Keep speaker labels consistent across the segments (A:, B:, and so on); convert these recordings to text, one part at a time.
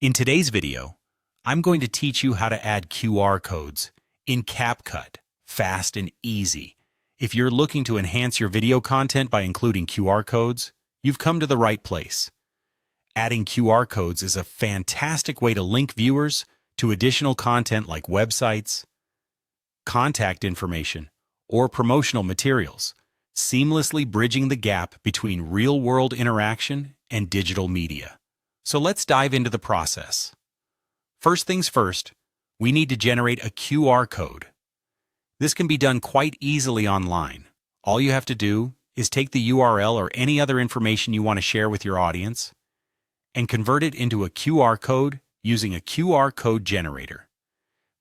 A: In today's video, I'm going to teach you how to add QR codes in CapCut, fast and easy. If you're looking to enhance your video content by including QR codes, you've come to the right place. Adding QR codes is a fantastic way to link viewers to additional content like websites, contact information, or promotional materials, seamlessly bridging the gap between real-world interaction and digital media. So let's dive into the process. First things first, we need to generate a QR code. This can be done quite easily online. All you have to do is take the URL or any other information you want to share with your audience and convert it into a QR code using a QR code generator.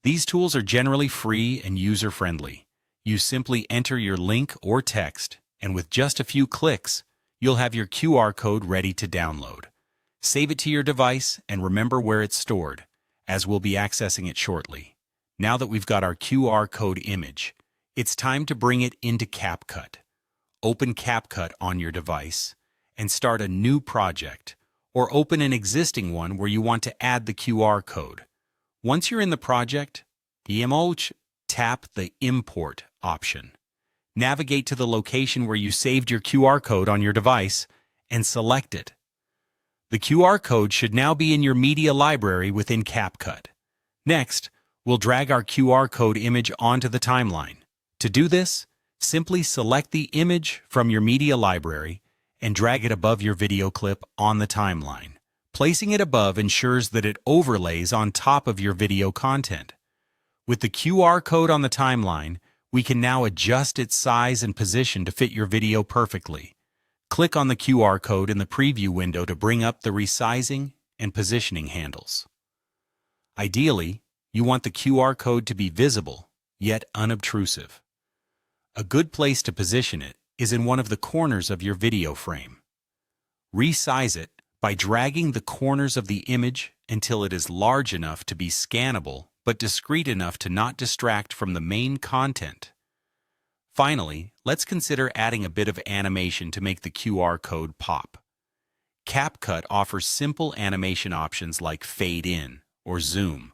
A: These tools are generally free and user-friendly. You simply enter your link or text, and with just a few clicks, you'll have your QR code ready to download. Save it to your device and remember where it's stored, as we'll be accessing it shortly. Now that we've got our QR code image, it's time to bring it into CapCut. Open CapCut on your device and start a new project, or open an existing one where you want to add the QR code. Once you're in the project, tap the Import option. Navigate to the location where you saved your QR code on your device and select it. The QR code should now be in your media library within CapCut. Next, we'll drag our QR code image onto the timeline. To do this, simply select the image from your media library and drag it above your video clip on the timeline. Placing it above ensures that it overlays on top of your video content. With the QR code on the timeline, we can now adjust its size and position to fit your video perfectly. Click on the QR code in the preview window to bring up the resizing and positioning handles. Ideally, you want the QR code to be visible, yet unobtrusive. A good place to position it is in one of the corners of your video frame. Resize it by dragging the corners of the image until it is large enough to be scannable but discrete enough to not distract from the main content. Finally, let's consider adding a bit of animation to make the QR code pop. CapCut offers simple animation options like fade in or zoom.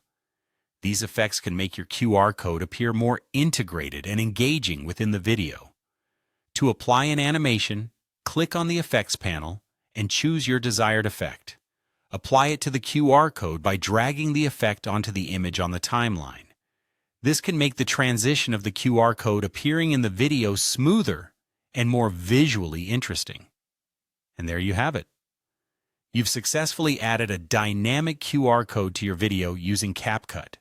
A: These effects can make your QR code appear more integrated and engaging within the video. To apply an animation, click on the Effects panel and choose your desired effect. Apply it to the QR code by dragging the effect onto the image on the timeline. This can make the transition of the QR code appearing in the video smoother and more visually interesting. And there you have it. You've successfully added a dynamic QR code to your video using CapCut.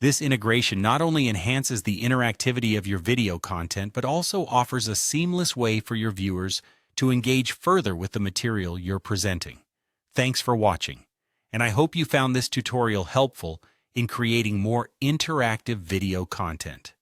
A: This integration not only enhances the interactivity of your video content, but also offers a seamless way for your viewers to engage further with the material you're presenting. Thanks for watching, and I hope you found this tutorial helpful in creating more interactive video content.